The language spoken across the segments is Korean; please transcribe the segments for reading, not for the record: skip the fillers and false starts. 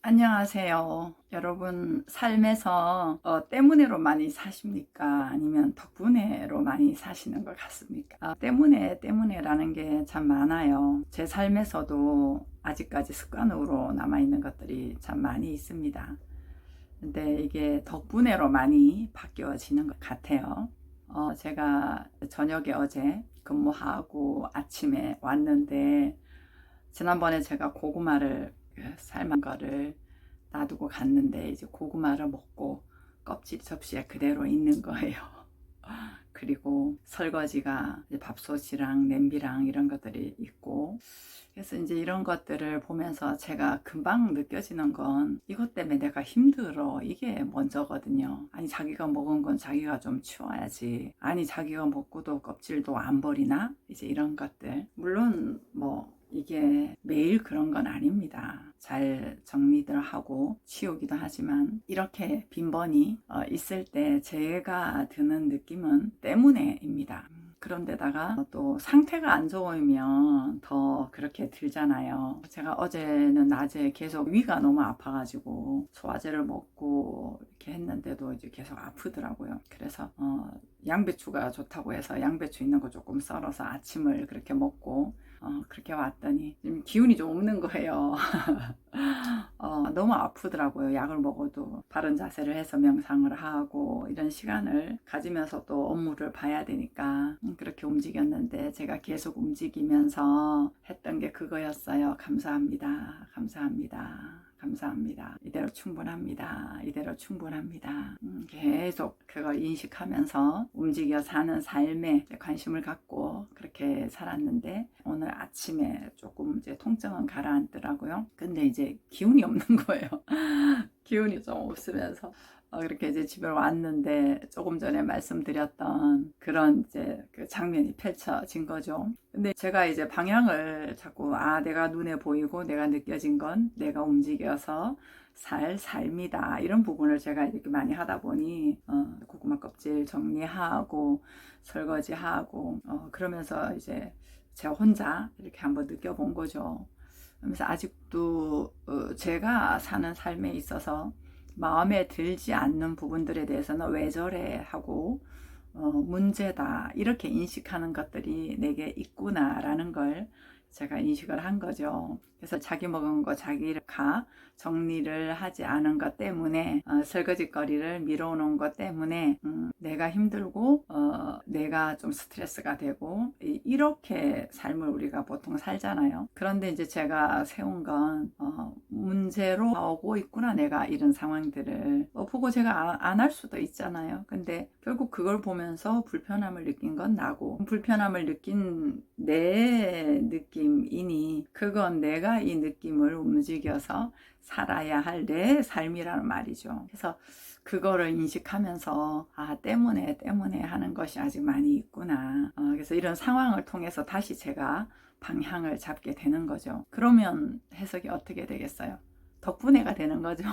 안녕하세요. 여러분, 삶에서 때문에로 많이 사십니까? 아니면 덕분에로 많이 사시는 것 같습니까? 때문에라는 게 참 많아요. 제 삶에서도 아직까지 습관으로 남아있는 것들이 참 많이 있습니다. 근데 이게 덕분에로 많이 바뀌어지는 것 같아요. 제가 저녁에 어제 근무하고 아침에 왔는데, 지난번에 제가 고구마를 삶은 거를 놔두고 갔는데 이제 고구마를 먹고 껍질 접시에 그대로 있는 거예요. 그리고 설거지가 이제 밥솥이랑 냄비랑 이런 것들이 있고, 그래서 이제 이런 것들을 보면서 제가 금방 느껴지는 건 이것 때문에 내가 힘들어, 이게 먼저거든요. 아니, 자기가 먹은 건 자기가 좀 치워야지. 아니, 자기가 먹고도 껍질도 안 버리나? 이제 이런 것들. 물론 이게 매일 그런 건 아닙니다. 잘 정리들 하고 치우기도 하지만 이렇게 빈번히 있을 때 제가 드는 느낌은 때문에입니다. 그런데다가 또 상태가 안 좋으면 더 그렇게 들잖아요. 제가 어제는 낮에 계속 위가 너무 아파가지고 소화제를 먹고 이렇게 했는데도 이제 계속 아프더라고요. 그래서 양배추가 좋다고 해서 양배추 있는 거 조금 썰어서 아침을 그렇게 먹고 그렇게 왔더니 좀 기운이 좀 없는 거예요. 너무 아프더라고요. 약을 먹어도 바른 자세를 해서 명상을 하고 이런 시간을 가지면서 또 업무를 봐야 되니까 그렇게 움직였는데, 제가 계속 움직이면서 했던 게 그거였어요. 감사합니다. 감사합니다. 감사합니다. 이대로 충분합니다. 이대로 충분합니다. 계속 그걸 인식하면서 움직여 사는 삶에 관심을 갖고 그렇게 살았는데, 오늘 아침에 조금 이제 통증은 가라앉더라고요. 근데 이제 기운이 없는 거예요. 기운이 좀 없으면서 그렇게 이제 집에 왔는데, 조금 전에 말씀드렸던 그런 이제 그 장면이 펼쳐진 거죠. 근데 제가 이제 방향을 자꾸 내가 눈에 보이고 내가 느껴진 건 내가 움직여서 살 삶이다, 이런 부분을 제가 이렇게 많이 하다 보니 고구마 껍질 정리하고 설거지하고 그러면서 이제 제가 혼자 이렇게 한번 느껴본 거죠. 그래서 아직도 제가 사는 삶에 있어서 마음에 들지 않는 부분들에 대해서는 왜 저래 하고 문제다, 이렇게 인식하는 것들이 내게 있구나라는 걸 제가 인식을 한 거죠. 그래서 자기 먹은 거 자기가 정리를 하지 않은 것 때문에, 설거지거리를 미뤄놓은 것 때문에 내가 힘들고 내가 좀 스트레스가 되고, 이렇게 삶을 우리가 보통 살잖아요. 그런데 이제 제가 세운 건 문제로 오고 있구나, 내가 이런 상황들을 보고 제가 안 할 수도 있잖아요. 근데 결국 그걸 보면서 불편함을 느낀 건 나고, 불편함을 느낀 내 느낌이니 그건 내가 이 느낌을 움직여서 살아야 할 내 삶이라는 말이죠. 그래서 그거를 인식하면서 때문에 하는 것이 아직 많이 있구나. 그래서 이런 상황을 통해서 다시 제가 방향을 잡게 되는 거죠. 그러면 해석이 어떻게 되겠어요? 덕분에가 되는 거죠.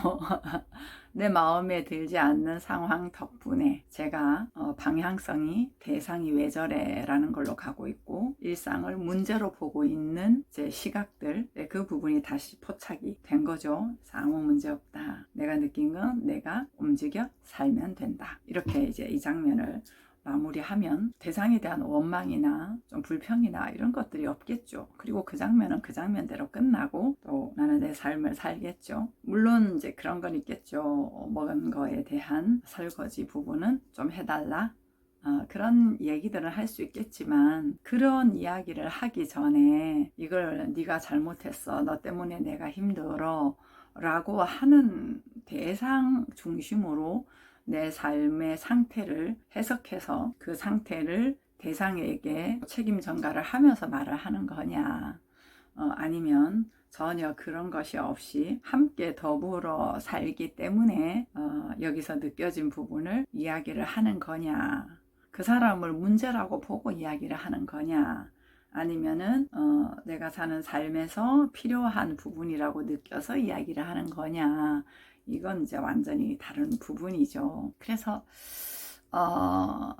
내 마음에 들지 않는 상황 덕분에 제가 방향성이, 대상이 왜 저래 라는 걸로 가고 있고, 일상을 문제로 보고 있는 제 시각들, 그 부분이 다시 포착이 된 거죠. 아무 문제 없다. 내가 느낀 건 내가 움직여 살면 된다. 이렇게 이제 이 장면을 마무리하면 대상에 대한 원망이나 좀 불평이나 이런 것들이 없겠죠. 그리고 그 장면은 그 장면대로 끝나고 또 나는 내 삶을 살겠죠. 물론 이제 그런 건 있겠죠. 먹은 거에 대한 설거지 부분은 좀 해달라, 그런 얘기들을 할 수 있겠지만, 그런 이야기를 하기 전에 이걸 네가 잘못했어, 너 때문에 내가 힘들어 라고 하는 대상 중심으로 내 삶의 상태를 해석해서 그 상태를 대상에게 책임 전가를 하면서 말을 하는 거냐, 아니면 전혀 그런 것이 없이 함께 더불어 살기 때문에 여기서 느껴진 부분을 이야기를 하는 거냐, 그 사람을 문제라고 보고 이야기를 하는 거냐, 아니면은 내가 사는 삶에서 필요한 부분이라고 느껴서 이야기를 하는 거냐, 이건 이제 완전히 다른 부분이죠. 그래서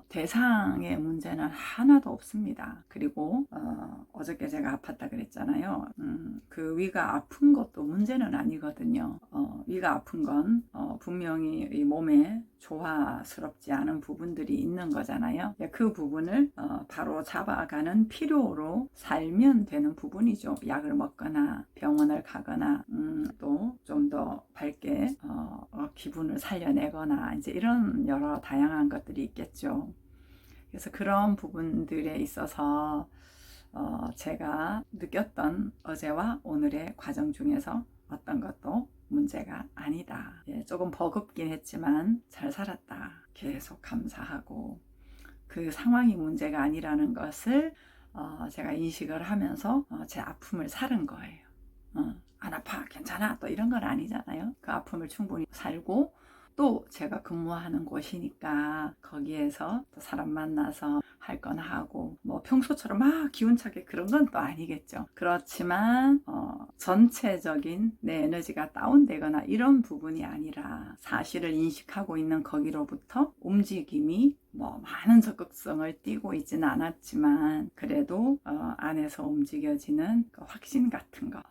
대상의 문제는 하나도 없습니다. 그리고 어저께 제가 아팠다 그랬잖아요. 그 위가 아픈 것도 문제는 아니거든요. 위가 아픈 건 분명히 이 몸에 조화스럽지 않은 부분들이 있는 거잖아요. 그 부분을 바로 잡아가는 필요로 살면 되는 부분이죠. 약을 먹거나 병원을 가거나 또 좀 더 밝게 기분을 살려내거나 이제 이런 여러 다양한 것들이 있겠죠. 그래서 그런 부분들에 있어서 제가 느꼈던 어제와 오늘의 과정 중에서 어떤 것도 문제가 아니다. 조금 버겁긴 했지만 잘 살았다. 계속 감사하고 그 상황이 문제가 아니라는 것을 제가 인식을 하면서 제 아픔을 사는 거예요. 안 아파, 괜찮아, 또 이런 건 아니잖아요. 그 아픔을 충분히 살고 또 제가 근무하는 곳이니까 거기에서 또 사람 만나서 할 건 하고 뭐 평소처럼 막 기운차게 그런 건 또 아니겠죠. 그렇지만 전체적인 내 에너지가 다운되거나 이런 부분이 아니라 사실을 인식하고 있는 거기로부터 움직임이 뭐 많은 적극성을 띠고 있지는 않았지만 그래도 안에서 움직여지는 그 확신 같은 거,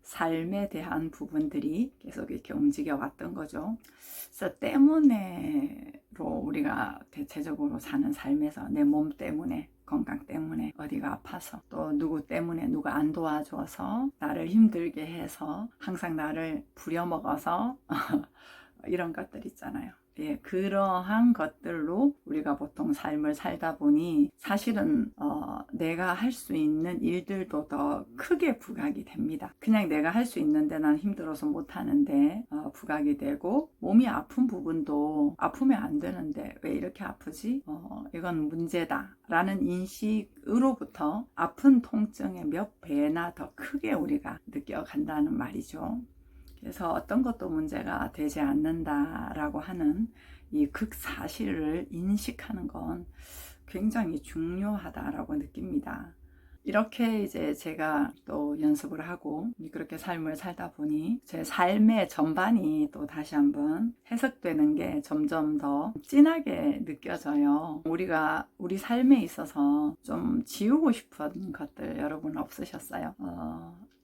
삶에 대한 부분들이 계속 이렇게 움직여 왔던 거죠. 그래서 때문에로 우리가 대체적으로 사는 삶에서 내 몸 때문에, 건강 때문에, 어디가 아파서, 또 누구 때문에 누가 안 도와줘서 나를 힘들게 해서 항상 나를 부려먹어서 이런 것들 있잖아요. 그러한 것들로 우리가 보통 삶을 살다 보니 사실은 내가 할 수 있는 일들도 더 크게 부각이 됩니다. 그냥 내가 할 수 있는데 난 힘들어서 못하는데 부각이 되고, 몸이 아픈 부분도 아프면 안 되는데 왜 이렇게 아프지? 이건 문제다 라는 인식으로부터 아픈 통증의 몇 배나 더 크게 우리가 느껴간다는 말이죠. 그래서 어떤 것도 문제가 되지 않는다라고 하는 이 극사실을 인식하는 건 굉장히 중요하다라고 느낍니다. 이렇게 이제 제가 또 연습을 하고 그렇게 삶을 살다 보니 제 삶의 전반이 또 다시 한번 해석되는 게 점점 더 진하게 느껴져요. 우리가 우리 삶에 있어서 좀 지우고 싶은 것들 여러분 없으셨어요?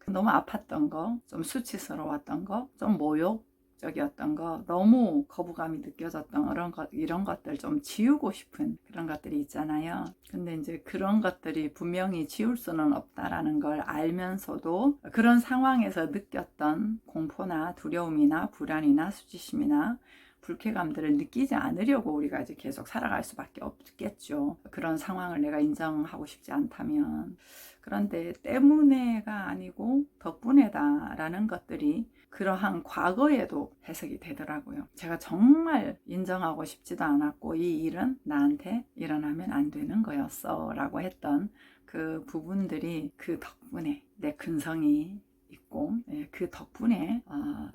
너무 아팠던 거, 좀 수치스러웠던 거, 좀 모욕적이었던 거, 너무 거부감이 느껴졌던 이런 것들 좀 지우고 싶은 그런 것들이 있잖아요. 근데 이제 그런 것들이 분명히 지울 수는 없다라는 걸 알면서도 그런 상황에서 느꼈던 공포나 두려움이나 불안이나 수치심이나 불쾌감들을 느끼지 않으려고 우리가 이제 계속 살아갈 수밖에 없겠죠. 그런 상황을 내가 인정하고 싶지 않다면. 그런데 때문에가 아니고 덕분에다라는 것들이 그러한 과거에도 해석이 되더라고요. 제가 정말 인정하고 싶지도 않았고 이 일은 나한테 일어나면 안 되는 거였어 라고 했던 그 부분들이 그 덕분에 내 근성이 있고 그 덕분에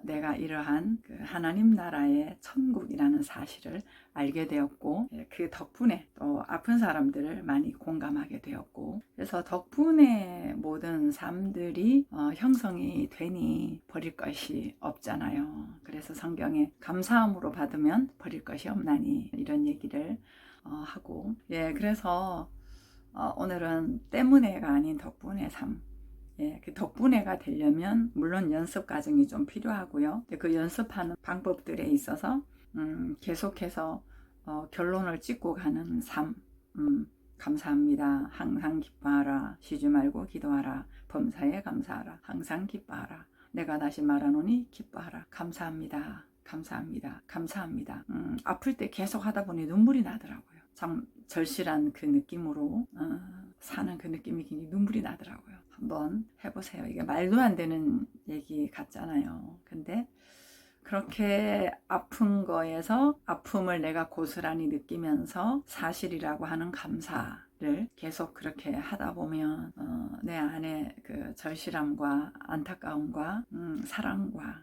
내가 이러한 그 하나님 나라의 천국이라는 사실을 알게 되었고 그 덕분에 또 아픈 사람들을 많이 공감하게 되었고, 그래서 덕분에 모든 삶들이 형성이 되니 버릴 것이 없잖아요. 그래서 성경에 감사함으로 받으면 버릴 것이 없나니 이런 얘기를 하고, 그래서 오늘은 때문에가 아닌 덕분의 삶, 그 덕분에가 되려면 물론 연습 과정이 좀 필요하고요. 그 연습하는 방법들에 있어서 계속해서 결론을 찍고 가는 삶, 감사합니다. 항상 기뻐하라. 쉬지 말고 기도하라. 범사에 감사하라. 항상 기뻐하라. 내가 다시 말하노니 기뻐하라. 감사합니다. 감사합니다. 감사합니다. 아플 때 계속 하다 보니 눈물이 나더라고요. 참 절실한 그 느낌으로 사는 그 느낌이 굉장히 눈물이 나더라고요. 한번 해보세요. 이게 말도 안 되는 얘기 같잖아요. 근데 그렇게 아픈 거에서 아픔을 내가 고스란히 느끼면서 사실이라고 하는 감사를 계속 그렇게 하다 보면 내 안에 그 절실함과 안타까움과 사랑과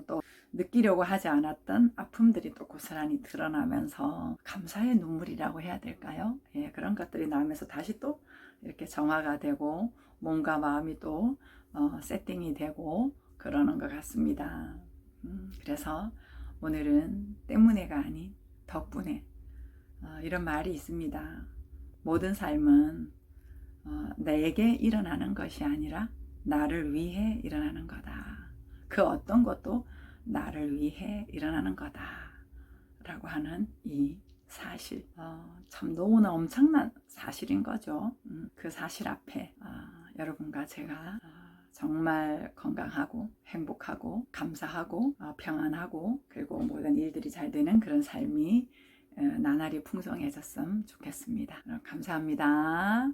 또 느끼려고 하지 않았던 아픔들이 또 고스란히 드러나면서 감사의 눈물이라고 해야 될까요? 그런 것들이 나면서 다시 또 이렇게 정화가 되고 몸과 마음이 또 세팅이 되고 그러는 것 같습니다. 그래서 오늘은 때문에가 아닌 덕분에, 이런 말이 있습니다. 모든 삶은 내게 일어나는 것이 아니라 나를 위해 일어나는 거다. 그 어떤 것도 나를 위해 일어나는 거다 라고 하는 이 사실, 참 너무나 엄청난 사실인 거죠. 그 사실 앞에 여러분과 제가 정말 건강하고 행복하고 감사하고 평안하고 그리고 모든 일들이 잘 되는 그런 삶이 나날이 풍성해졌으면 좋겠습니다. 감사합니다.